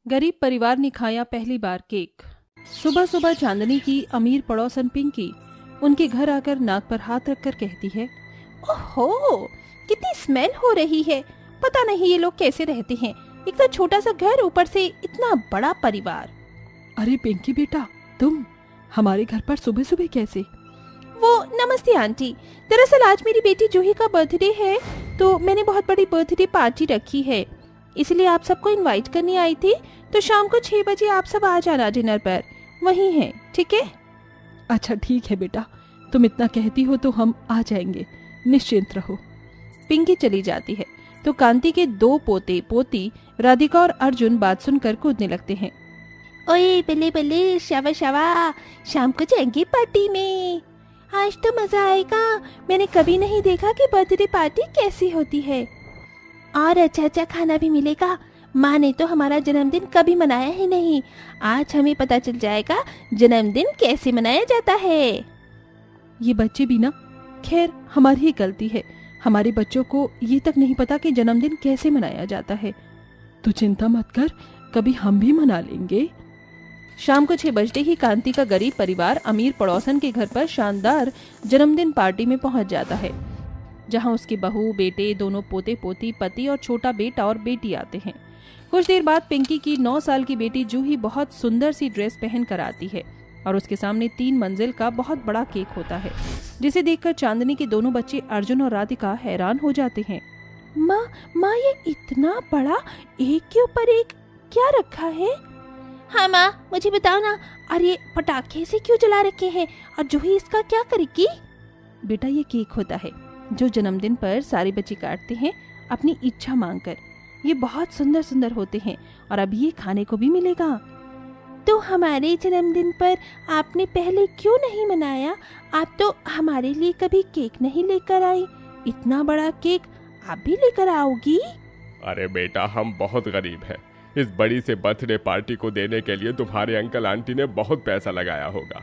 गरीब परिवार ने खाया पहली बार केक। सुबह सुबह चांदनी की अमीर पड़ोसन पिंकी उनके घर आकर नाक पर हाथ रखकर कहती है, ओहो, कितनी स्मेल हो रही है। पता नहीं ये लोग कैसे रहते हैं। एक तो छोटा सा घर, ऊपर से इतना बड़ा परिवार। अरे पिंकी बेटा, तुम हमारे घर पर सुबह सुबह कैसे? वो नमस्ते आंटी, दरअसल आज मेरी बेटी जूही का बर्थडे है, तो मैंने बहुत बड़ी बर्थडे पार्टी रखी है, इसलिए आप सबको इनवाइट करने आई थी। तो शाम को 6 बजे आप सब आ जाना डिनर पर, वहीं है, ठीक है? अच्छा ठीक है बेटा, तुम इतना कहती हो तो हम आ जाएंगे, निश्चिंत रहो। पिंकी चली जाती है तो कांति के 2 पोते पोती राधिका और अर्जुन बात सुनकर कूदने लगते हैं। ओए बल्ले बल्ले, शावा शावा, शाम को जाएंगे पार्टी में, आज तो मजा आएगा। मैंने कभी नहीं देखा कि बर्थडे पार्टी कैसी होती है, और अच्छा अच्छा खाना भी मिलेगा। माँ ने तो हमारा जन्मदिन कभी मनाया ही नहीं, आज हमें पता चल जाएगा जन्मदिन कैसे मनाया जाता है। ये बच्चे भी ना, खैर हमारी ही गलती है, हमारे बच्चों को ये तक नहीं पता कि जन्मदिन कैसे मनाया जाता है। तो चिंता मत कर, कभी हम भी मना लेंगे। शाम को 6 बजते ही कांति का गरीब परिवार अमीर पड़ोसन के घर पर शानदार जन्मदिन पार्टी में पहुंच जाता है, जहां उसकी बहू, बेटे, दोनों पोते पोती, पति और छोटा बेटा और बेटी आते हैं। कुछ देर बाद पिंकी की 9 साल की बेटी जूही बहुत सुंदर सी ड्रेस पहन कर आती है और उसके सामने 3 मंजिल का बहुत बड़ा केक होता है, जिसे देखकर चांदनी के दोनों बच्चे अर्जुन और राधिका हैरान हो जाते हैं। माँ ये इतना बड़ा एक के ऊपर एक क्या रखा है? हाँ माँ, मुझे बताओ ना, और ये पटाखे से क्यों जला रखे हैं, और जूही इसका क्या करेगी? बेटा ये केक होता है जो जन्मदिन पर सारे बच्चे काटते हैं अपनी इच्छा मांगकर। ये बहुत सुंदर सुंदर होते हैं और अभी ये खाने को भी मिलेगा। तो हमारे जन्मदिन पर आपने पहले क्यों नहीं मनाया? आप तो हमारे लिए कभी केक नहीं लेकर आई, इतना बड़ा केक आप भी लेकर आओगी? अरे बेटा, हम बहुत गरीब हैं, इस बड़ी से बर्थडे पार्टी को देने के लिए तुम्हारे अंकल आंटी ने बहुत पैसा लगाया होगा,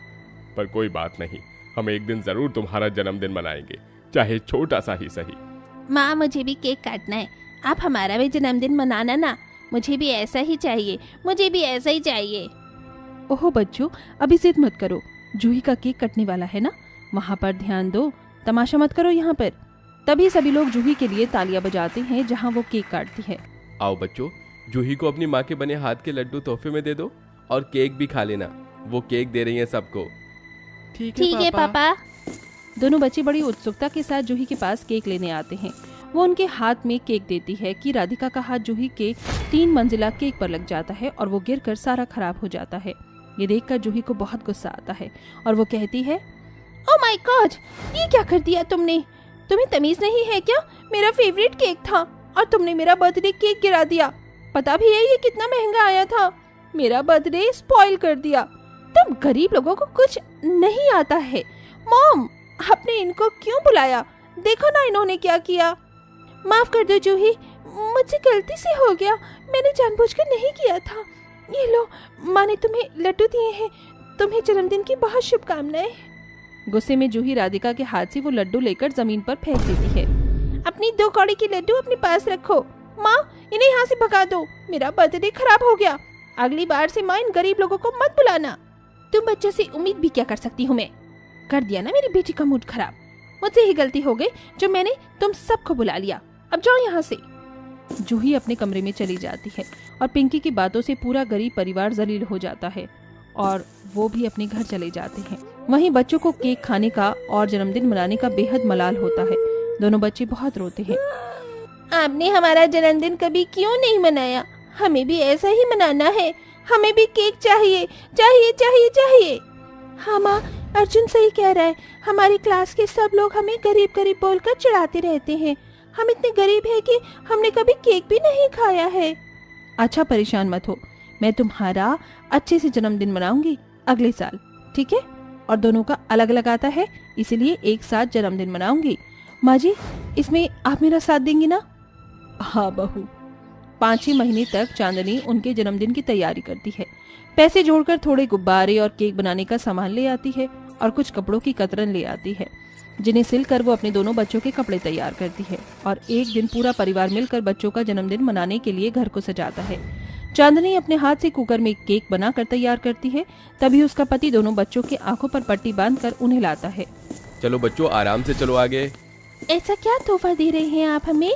पर कोई बात नहीं, हम एक दिन जरूर तुम्हारा जन्मदिन मनाएंगे, चाहे छोटा सा ही सही। माँ मुझे भी केक काटना है, आप हमारा भी जन्मदिन मनाना ना, मुझे भी ऐसा ही चाहिए, मुझे भी ऐसा ही चाहिए। ओहो बच्चों, अभी जिद मत करो, जूही का केक कटने वाला है ना, वहाँ पर ध्यान दो, तमाशा मत करो यहाँ पर। तभी सभी लोग जूही के लिए तालियां बजाते हैं जहाँ वो केक काटती है। आओ बच्चों, जूही को अपनी माँ के बने हाथ के लड्डू तोहफे में दे दो और केक भी खा लेना, वो केक दे रही है सबको। ठीक है पापा। दोनों बच्चे बड़ी उत्सुकता के साथ जूही के पास केक लेने आते हैं। वो उनके हाथ में केक देती है कि राधिका का हाथ जूही के 3 मंजिला केक पर लग जाता है और वो गिरकर सारा खराब हो जाता है। ये देखकर जूही को बहुत गुस्सा आता है और वो कहती है, ओह माय गॉड, ये क्या कर दिया तुमने? तुम्हें तमीज नहीं है क्या? मेरा फेवरेट केक था और तुमने मेरा बर्थडे केक गिरा दिया। पता भी है ये कितना महंगा आया था, मेरा बर्थडे स्पॉइल कर दिया। तुम गरीब लोगों को कुछ नहीं आता है। मॉम, आपने इनको क्यों बुलाया? देखो ना इन्होंने क्या किया। माफ कर दो जूही, मुझसे गलती से हो गया, मैंने जानबूझकर नहीं किया था। ये लो, माँ ने तुम्हें लड्डू दिए हैं, तुम्हें जन्मदिन की बहुत शुभकामनाएं। गुस्से में जूही राधिका के हाथ से वो लड्डू लेकर जमीन पर फेंक देती है। अपनी 2 कौड़ी की लड्डू अपने पास रखो। माँ, इन्हें यहाँ से भगा दो, मेरा बर्थडे खराब हो गया। अगली बार से माँ इन गरीब लोगों को मत बुलाना। तुम बच्चों से उम्मीद भी क्या कर सकती हूँ मैं? कर दिया ना मेरी बेटी का मूड खराब। मुझसे ही गलती हो गई जो मैंने तुम सबको बुला लिया। अब जाओ यहाँ से। जूही अपने कमरे में चली जाती है और पिंकी की बातों से पूरा गरीब परिवार जलील हो जाता है और वो भी अपने घर चले जाते हैं। वहीं बच्चों को केक खाने का और जन्मदिन मनाने का बेहद मलाल होता है। दोनों बच्चे बहुत रोते हैं। आपने हमारा जन्मदिन कभी क्यों नहीं मनाया? हमें भी ऐसा ही मनाना है, हमें भी केक चाहिए चाहिए चाहिए चाहिए। हाँ माँ, अर्जुन सही कह रहा है, हमारी क्लास के सब लोग हमें गरीब गरीब बोलकर चिढ़ाते रहते हैं। हम इतने गरीब हैं कि हमने कभी केक भी नहीं खाया है। अच्छा परेशान मत हो, मैं तुम्हारा अच्छे से जन्मदिन मनाऊंगी अगले साल, ठीक है? और दोनों का अलग अलग आता है, इसीलिए एक साथ जन्मदिन मनाऊंगी। माँ जी, इसमें आप मेरा साथ देंगी ना? हाँ बहू। 5-6 महीने तक चांदनी उनके जन्मदिन की तैयारी करती है। पैसे जोड़कर थोड़े गुब्बारे और केक बनाने का सामान ले आती है और कुछ कपड़ों की कतरन ले आती है, जिन्हें सिलकर वो अपने दोनों बच्चों के कपड़े तैयार करती है। और एक दिन पूरा परिवार मिलकर बच्चों का जन्मदिन मनाने के लिए घर को सजाता है। चांदनी अपने हाथ से कुकर में केक बनाकर तैयार करती है। तभी उसका पति दोनों बच्चों के आंखों पर पट्टी बांधकर उन्हें लाता है। चलो बच्चों, आराम से चलो आगे। ऐसा क्या तोहफा दे रहे हैं आप हमें?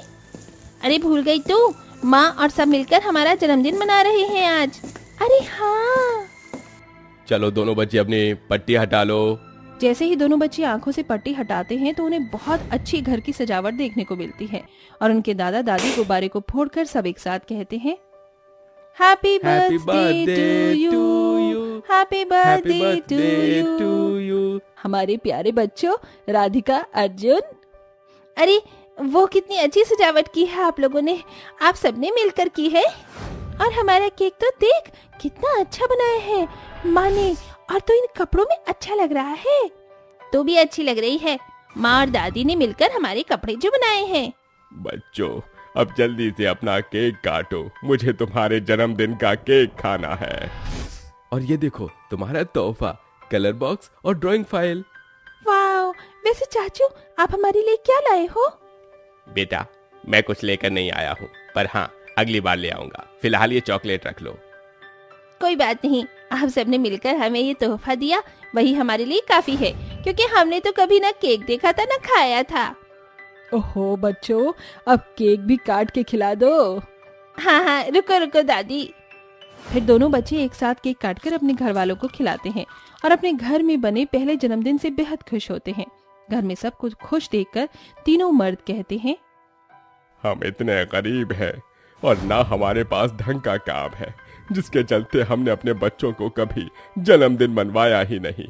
अरे भूल गई तू, माँ और सब मिलकर हमारा जन्मदिन मना रहे हैं आज। अरे हाँ। चलो दोनों बच्चे अपनी पट्टी हटा लो। जैसे ही दोनों बच्चे आंखों से पट्टी हटाते हैं तो उन्हें बहुत अच्छी घर की सजावट देखने को मिलती है और उनके दादा दादी गुब्बारे को फोड़कर सब एक साथ कहते हैं, happy birthday to you, happy birthday to you. हमारे प्यारे बच्चों राधिका, अर्जुन। अरे वो कितनी अच्छी सजावट की है आप लोगों ने, आप सबने मिलकर की है। और हमारा केक तो देख कितना अच्छा बनाया है माँ ने, और तो इन कपड़ों में अच्छा लग रहा है। तो भी अच्छी लग रही है, माँ और दादी ने मिलकर हमारे कपड़े जो बनाए हैं। बच्चों अब जल्दी से अपना केक काटो, मुझे तुम्हारे जन्मदिन का केक खाना है। और ये देखो तुम्हारा तोहफा, कलर बॉक्स और ड्राइंग फाइल। वाओ, वैसे चाचू आप हमारे लिए क्या लाए हो? बेटा मैं कुछ लेकर नहीं आया हूँ, पर हाँ अगली बार ले आऊंगा। फिलहाल ये चॉकलेट रख लो। कोई बात नहीं, आप सबने मिलकर हमें ये तोहफा दिया, वही हमारे लिए काफी है, क्योंकि हमने तो कभी ना केक देखा था ना खाया था। ओहो बच्चों, अब केक भी काट के खिला दो। हाँ हाँ, रुको रुको दादी। फिर दोनों बच्चे एक साथ केक काटकर अपने घर वालों को खिलाते हैं और अपने घर में बने पहले जन्मदिन से बेहद खुश होते हैं। घर में सब कुछ खुश देखकर तीनों मर्द कहते हैं, हम इतने गरीब हैं और ना हमारे पास ढंग का काम है, जिसके चलते हमने अपने बच्चों को कभी जन्मदिन मनवाया ही नहीं।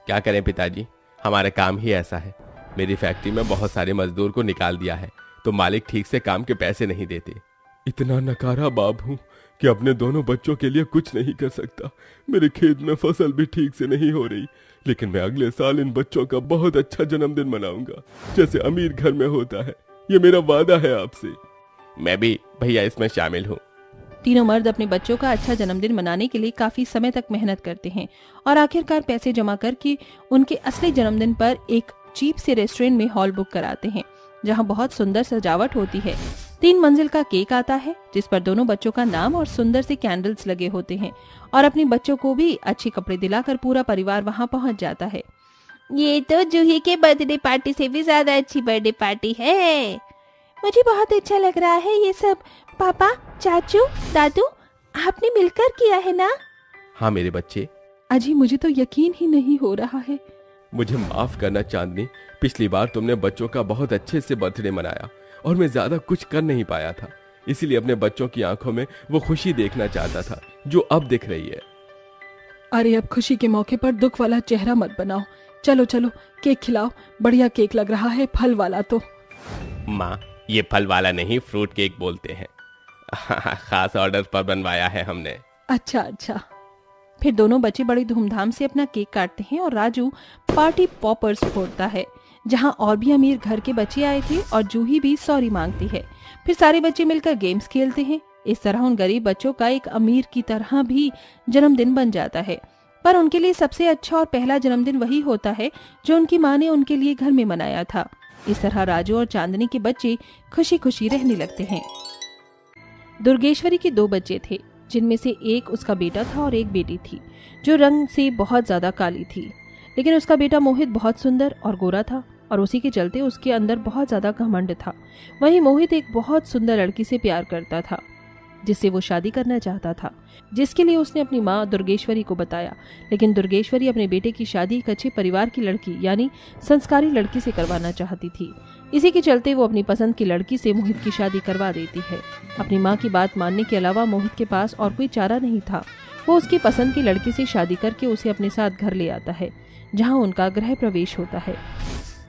क्या करें पिताजी, हमारा काम ही ऐसा है। मेरी फैक्ट्री में बहुत सारे मजदूर को निकाल दिया है तो मालिक ठीक से काम के पैसे नहीं देते। इतना नकारा बाप हूँ कि अपने दोनों बच्चों के लिए कुछ नहीं कर सकता। मेरे खेत में फसल भी ठीक से नहीं हो रही, लेकिन मैं अगले साल इन बच्चों का बहुत अच्छा जन्मदिन मनाऊंगा, जैसे अमीर घर में होता है। ये मेरा वादा है आपसे। मैं भी भैया इसमें शामिल हूँ। तीनों मर्द अपने बच्चों का अच्छा जन्मदिन मनाने के लिए काफी समय तक मेहनत करते हैं और आखिरकार पैसे जमा करके उनके असली जन्मदिन पर एक चीप से रेस्टोरेंट में हॉल बुक कराते हैं, जहां बहुत सुंदर सजावट होती है। 3 मंजिल का केक आता है जिस पर दोनों बच्चों का नाम और सुंदर से कैंडल्स लगे होते हैं और अपने बच्चों को भी अच्छे कपड़े दिलाकर पूरा परिवार वहां पहुंच जाता है। ये तो जूही के बर्थडे पार्टी से भी ज्यादा अच्छी बर्थडे पार्टी है। मुझे बहुत अच्छा लग रहा है ये सब। पापा, चाचू, दादू, आपने मिलकर किया है ना? हाँ मेरे बच्चे। अजी मुझे तो यकीन ही नहीं हो रहा है। मुझे माफ करना चांदनी, पिछली बार तुमने बच्चों का बहुत अच्छे से बर्थडे मनाया और मैं ज्यादा कुछ कर नहीं पाया था, इसीलिए अपने बच्चों की आंखों में वो खुशी देखना चाहता था जो अब दिख रही है। अरे अब खुशी के मौके पर दुख वाला चेहरा मत बनाओ। चलो चलो केक खिलाओ, बढ़िया केक लग रहा है, फल वाला। तो माँ ये फल वाला नहीं, फ्रूट केक बोलते हैं। खास ऑर्डर पर बनवाया है हमने। अच्छा अच्छा। फिर दोनों बच्चे बड़ी धूमधाम से अपना केक काटते हैं और राजू पार्टी पॉपर्स फोड़ता है, जहां और भी अमीर घर के बच्चे आए थे और जूही भी सॉरी मांगती है। फिर सारे बच्चे मिलकर गेम्स खेलते हैं। इस तरह उन गरीब बच्चों का एक अमीर की तरह भी जन्मदिन बन जाता है, पर उनके लिए सबसे अच्छा और पहला जन्मदिन वही होता है जो उनकी माँ ने उनके लिए घर में मनाया था। इस तरह राजू और चांदनी के बच्चे खुशी खुशी रहने लगते हैं। दुर्गेश्वरी के 2 बच्चे थे, जिनमें से एक उसका बेटा था और एक बेटी थी, जो रंग से बहुत ज्यादा काली थी। लेकिन उसका बेटा मोहित बहुत सुंदर और गोरा था और उसी के चलते उसके अंदर बहुत ज्यादा घमंड था। वहीं मोहित एक बहुत सुंदर लड़की से प्यार करता था, जिससे वो शादी करना चाहता था, जिसके लिए उसने अपनी माँ दुर्गेश्वरी को बताया। लेकिन दुर्गेश्वरी अपने बेटे की शादी एक अच्छे परिवार की लड़की यानी संस्कारी लड़की से करवाना चाहती थी। इसी के चलते वो अपनी पसंद की लड़की से मोहित की शादी करवा देती है। अपनी माँ की बात मानने के अलावा मोहित के पास और कोई चारा नहीं था। वो उसकी पसंद की लड़की से शादी करके उसे अपने साथ घर ले आता है, जहाँ उनका गृह प्रवेश होता है।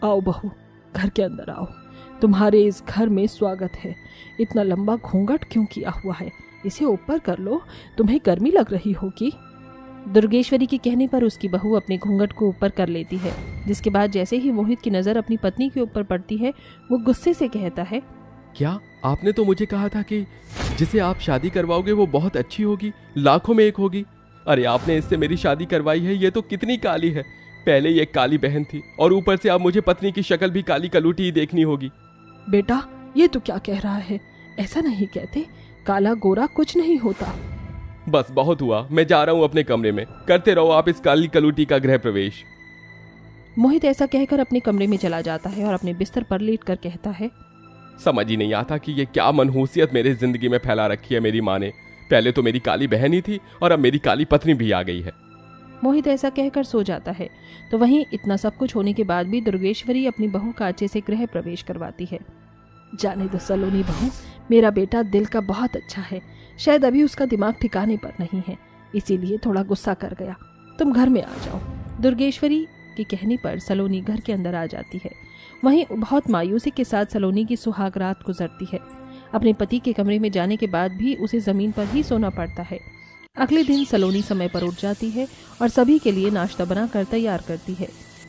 आओ बहू, घर के अंदर आओ, तुम्हारे इस घर में स्वागत है। इतना लंबा घूंघट क्यों किया हुआ है? इसे ऊपर कर लो, तुम्हें गर्मी लग रही होगी। दुर्गेश्वरी के कहने पर उसकी बहू अपने घूंघट को ऊपर कर लेती है, जिसके बाद जैसे ही मोहित की नजर अपनी पत्नी के ऊपर पड़ती है, वो गुस्से से कहता है, क्या आपने तो मुझे कहा था कि जिसे आप शादी करवाओगे वो बहुत अच्छी होगी, लाखों में एक होगी। अरे आपने इससे मेरी शादी करवाई है, ये तो कितनी काली है। पहले ये काली बहन थी और ऊपर से अब मुझे पत्नी की शक्ल भी काली कलूटी ही देखनी होगी। बेटा ये तो क्या कह रहा है? ऐसा नहीं कहते, काला गोरा कुछ नहीं होता। बस बहुत हुआ, मैं जा रहा हूँ अपने कमरे में। करते रहो आप इस काली कलूटी का गृह प्रवेश। मोहित ऐसा कहकर अपने कमरे में चला जाता है और अपने बिस्तर पर लेटकर कहता है, समझ ही नहीं आता कि ये क्या मनहूसियत मेरी जिंदगी में फैला रखी है मेरी माँ ने। पहले तो मेरी काली बहन ही थी और अब मेरी काली पत्नी भी आ गई है। मोहित ऐसा कहकर सो जाता है। तो वहीं इतना सब कुछ होने के बाद भी दुर्गेश्वरी अपनी बहू का अच्छे से गृह प्रवेश करवाती है। जाने दो सलोनी बहू, मेरा बेटा दिल का बहुत अच्छा है। शायद अभी उसका दिमाग ठिकाने पर नहीं है, इसीलिए थोड़ा गुस्सा कर गया। तुम घर में आ जाओ। दुर्गेश्वरी के कहने पर सलोनी घर के अंदर आ जाती है। वहीं बहुत मायूसी के साथ सलोनी की सुहाग रात गुजरती है। अपने पति के कमरे में जाने के बाद भी उसे जमीन पर ही सोना पड़ता है। अगले दिन सलोनी समय पर उठ जाती है और सभी के लिए नाश्ता बनाकर तैयार करती है।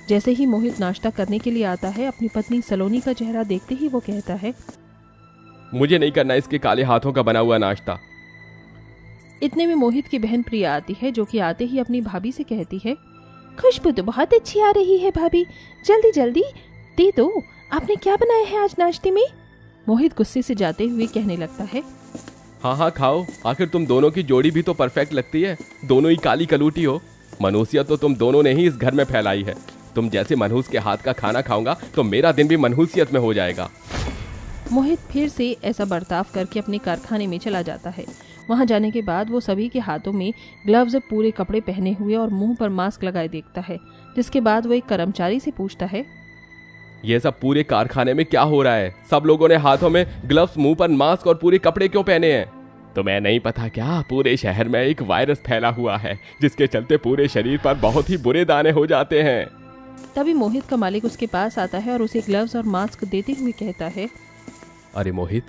जैसे ही मोहित नाश्ता करने के लिए आता है, अपनी पत्नी सलोनी का चेहरा देखते ही वो कहता है, मुझे नहीं करना इसके काले हाथों का बना हुआ नाश्ता। इतने में मोहित की बहन प्रिया आती है, जो कि आते ही अपनी भाभी से कहती है, खुशबू तो बहुत अच्छी आ रही है भाभी, जल्दी जल्दी दे दो। आपने क्या बनाया है आज नाश्ते में? मोहित गुस्से से जाते हुए कहने लगता है, हाँ हाँ खाओ, आखिर तुम दोनों की जोड़ी भी तो परफेक्ट लगती है। दोनों ही काली कलूटी हो। मनहूसियत तो तुम दोनों ने ही इस घर में फैलाई है। तुम जैसे मनहूस के हाथ का खाना खाऊंगा तो मेरा दिन भी मनहूसियत में हो जाएगा। मोहित फिर से ऐसा बर्ताव करके अपने कारखाने में चला जाता है। वहां जाने के बाद वो सभी के हाथों में ग्लव्स, पूरे कपड़े पहने हुए और मुंह पर मास्क लगाए देखता है। जिसके बाद वो एक कर्मचारी से पूछता है, ये सब पूरे कारखाने में क्या हो रहा है? सब लोगों ने हाथों में ग्लव्स, मुंह पर मास्क और पूरे कपड़े क्यों पहने हैं? तुम्हें नहीं पता क्या, पूरे शहर में एक वायरस फैला हुआ है जिसके चलते पूरे शरीर पर बहुत ही बुरे दाने हो जाते हैं। तभी मोहित का मालिक उसके पास आता है और उसे ग्लव्स और मास्क देते हुए कहता है, अरे मोहित,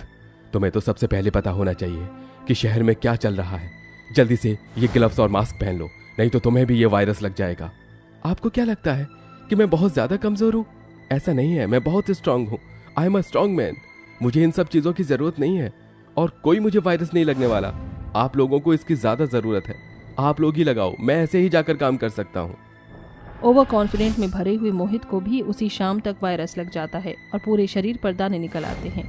तुम्हें तो सबसे पहले पता होना चाहिए कि शहर में क्या चल रहा है। जल्दी से ये ग्लव्स और मास्क पहन लो, नहीं तो तुम्हें भी ये वायरस लग जाएगा। आपको क्या लगता है कि मैं बहुत ज्यादा कमजोर हूँ? ऐसा नहीं है, मैं बहुत स्ट्रांग हूँ। I am a strong man. मुझे इन सब चीजों की जरूरत नहीं है और कोई मुझे वायरस नहीं लगने वाला। आप लोगों को इसकी ज्यादा जरूरत है, आप लोग ही लगाओ, मैं ऐसे ही जाकर काम कर सकता हूँ। ओवर कॉन्फिडेंट में भरे हुए मोहित को भी उसी शाम तक वायरस लग जाता है और पूरे शरीर पर दाने निकल आते हैं।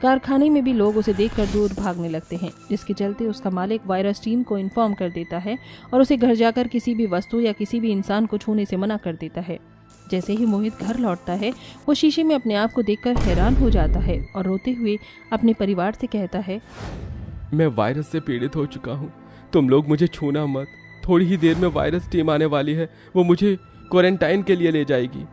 कारखाने में भी लोग उसे देखकर दूर भागने लगते हैं, जिसके चलते उसका मालिक वायरस टीम को इन्फॉर्म कर देता है और उसे घर जाकर किसी भी वस्तु या किसी भी इंसान को छूने से मना कर देता है। जैसे ही मोहित घर लौटता है, वो शीशे में अपने आप को देखकर हैरान हो जाता है और रोते हुए अपने परिवार से कहता है, मैं वायरस से पीड़ित हो चुका हूँ, तुम लोग मुझे छूना मत। थोड़ी ही देर में वायरस टीम आने वाली है, वो मुझे क्वारंटाइन के लिए ले जाएगी।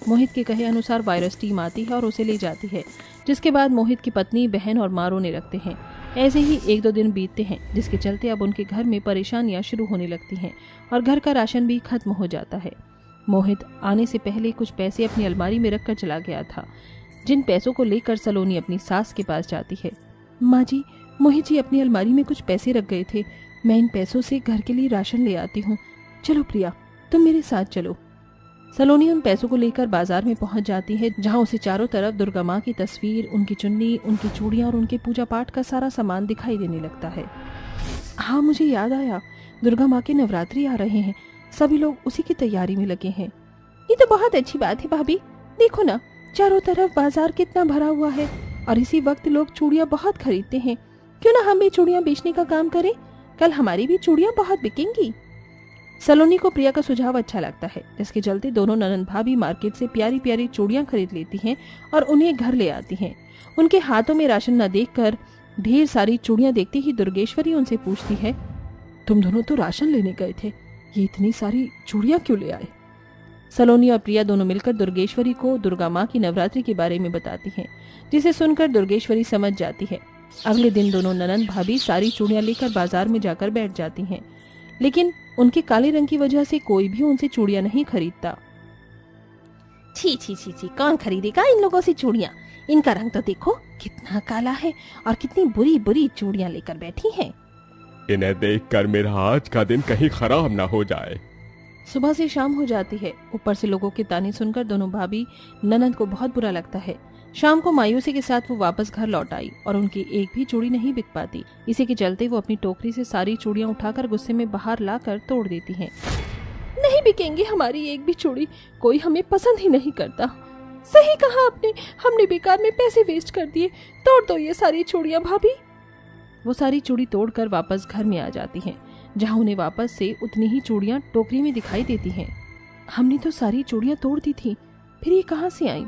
मोहित के कहे अनुसार वायरस टीम आती है और उसे ले जाती है, जिसके बाद मोहित की पत्नी, बहन और माँ रोने लगते हैं। ऐसे ही 1-2 दिन बीतते हैं, जिसके चलते अब उनके घर में परेशानियां शुरू होने लगती हैं और घर का राशन भी खत्म हो जाता है। मोहित आने से पहले कुछ पैसे अपनी अलमारी में रखकर चला गया था, जिन पैसों को लेकर सलोनी अपनी सास के पास जाती है। माँ जी, मोहित जी अपनी अलमारी में कुछ पैसे रख गए थे, मैं इन पैसों से घर के लिए राशन ले आती हूँ। चलो प्रिया, तुम मेरे साथ चलो। सलोनी उन पैसों को लेकर बाजार में पहुंच जाती है, जहां उसे चारों तरफ दुर्गा माँ की तस्वीर, उनकी चुन्नी, उनकी चूड़ियां और उनके पूजा पाठ का सारा सामान दिखाई देने लगता है। हाँ, मुझे याद आया, दुर्गा माँ के नवरात्रि आ रहे हैं, सभी लोग उसी की तैयारी में लगे हैं। ये तो बहुत अच्छी बात है भाभी, देखो ना, चारों तरफ बाजार कितना भरा हुआ है और इसी वक्त लोग चूड़ियां बहुत खरीदते हैं। क्यों ना हम भी चूड़ियां बेचने का काम करें, कल हमारी भी चूड़ियां बहुत बिकेंगी। सलोनी को प्रिया का सुझाव अच्छा लगता है, जिसके चलते दोनों ननद भाभी मार्केट से प्यारी प्यारी चूड़ियां खरीद लेती हैं और उन्हें घर ले आती हैं। उनके हाथों में राशन न देखकर ढेर सारी चूड़ियां देखती ही दुर्गेश्वरी उनसे पूछती है, तुम दोनों तो राशन लेने गए थे, ये इतनी सारी चूड़ियां क्यों ले आए? सलोनी और प्रिया दोनों मिलकर दुर्गेश्वरी को दुर्गा माँ की नवरात्रि के बारे में बताती हैं, जिसे सुनकर दुर्गेश्वरी समझ जाती है। अगले दिन दोनों ननद भाभी सारी चूड़ियां लेकर बाजार में जाकर बैठ जाती हैं, लेकिन उनके काले रंग की वजह से कोई भी उनसे चूड़ियां नहीं खरीदता। छी छी छी छी, कौन खरीदेगा इन लोगों से चूड़ियां? इनका रंग तो देखो कितना काला है और कितनी बुरी बुरी चूड़ियां लेकर बैठी हैं। इन्हें देखकर मेरा आज का दिन कहीं खराब ना हो जाए। सुबह से शाम हो जाती है, ऊपर से लोगों के ताने सुनकर दोनों भाभी ननद को बहुत बुरा लगता है। शाम को मायूसी के साथ वो वापस घर लौट आई और उनकी एक भी चूड़ी नहीं बिक पाती। इसी के चलते वो अपनी टोकरी से सारी चूड़ियां उठाकर गुस्से में बाहर लाकर तोड़ देती हैं। नहीं बिकेंगी हमारी एक भी चूड़ी, कोई हमें पसंद ही नहीं करता। सही कहा आपने, हमने बेकार में पैसे वेस्ट कर दिए, तोड़ दो ये सारी चूड़ियां भाभी। वो सारी चूड़ी तोड़कर वापस घर में आ जाती हैं, जहां उन्हें वापस से उतनी ही चूड़ियां टोकरी में दिखाई देती हैं। हमने तो सारी चूड़ियां तोड़ दी थी, फिर ये कहाँ से आई?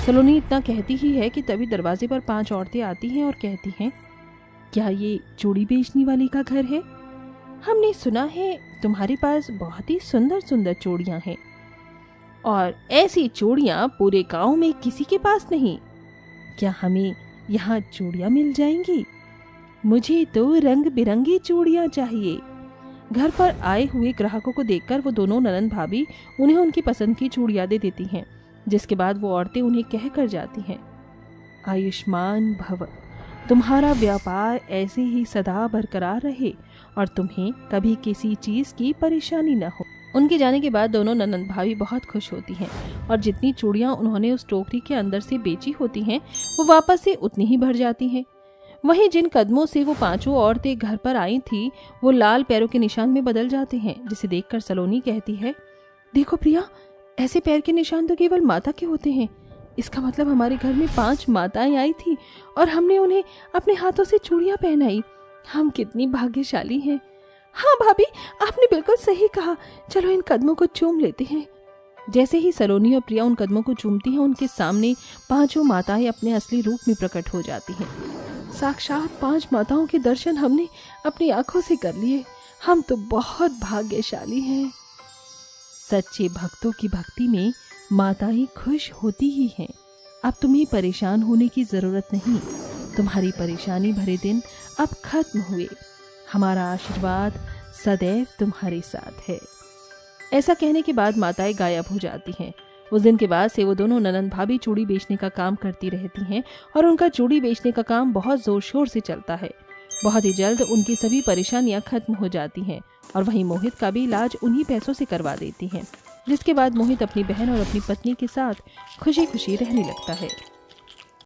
सलोनी इतना कहती ही है कि तभी दरवाजे पर 5 औरतें आती हैं और कहती हैं, क्या ये चूड़ी बेचने वाली का घर है? हमने सुना है तुम्हारे पास बहुत ही सुंदर सुंदर चूड़ियां हैं और ऐसी चूड़ियां पूरे गांव में किसी के पास नहीं। क्या हमें यहाँ चूड़ियां मिल जाएंगी? मुझे तो रंग बिरंगी चूड़ियां चाहिए। घर पर आए हुए ग्राहकों को देखकर वो दोनों ननंद भाभी उन्हें उनकी पसंद की चूड़ियां दे देती हैं, जिसके बाद वो औरतें उन्हें कह कर जाती हैं, आयुष्मान भव, तुम्हारा व्यापार ऐसे ही सदा बरकरार रहे और तुम्हें कभी किसी चीज की परेशानी न हो। उनके जाने के बाद दोनों ननंद भाभी बहुत खुश होती हैं और जितनी चूड़ियां उन्होंने उस टोकरी के अंदर से बेची होती हैं वो वापस से उतनी ही भर जाती हैं। वहीं जिन कदमों से वो 5 औरतें घर पर आई थी वो लाल पैरों के निशान में बदल जाते हैं, जिसे देखकर सलोनी कहती है, देखो प्रिया, ऐसे पैर के निशान तो केवल माता के होते हैं। इसका मतलब हमारे घर में 5 माताएं आई थी और हमने उन्हें अपने हाथों से चूड़ियां पहनाई। हम कितनी भाग्यशाली हैं। हाँ भाभी, आपने बिल्कुल सही कहा। चलो इन कदमों को चूम लेते हैं। जैसे ही सलोनी और प्रिया उन कदमों को चूमती हैं, उनके सामने 5 माताएं अपने असली रूप में प्रकट हो जाती हैं। साक्षात 5 माताओं के दर्शन हमने अपनी आंखों से कर लिए। हम तो बहुत भाग्यशाली हैं। सच्चे भक्तों की भक्ति में माताएं खुश होती ही हैं। अब तुम्हें परेशान होने की जरूरत नहीं। तुम्हारी परेशानी भरे दिन अब खत्म हुए। हमारा आशीर्वाद सदैव तुम्हारे साथ है। ऐसा कहने के बाद माताएं गायब हो जाती हैं। उस दिन के बाद से वो दोनों ननंद भाभी चूड़ी बेचने का काम करती रहती हैं और उनका चूड़ी बेचने का काम बहुत जोर शोर से चलता है। बहुत ही जल्द उनकी सभी परेशानियां खत्म हो जाती हैं और वहीं मोहित का भी इलाज उन्हीं पैसों से करवा देती हैं, जिसके बाद मोहित अपनी बहन और अपनी पत्नी के साथ खुशी खुशी रहने लगता है।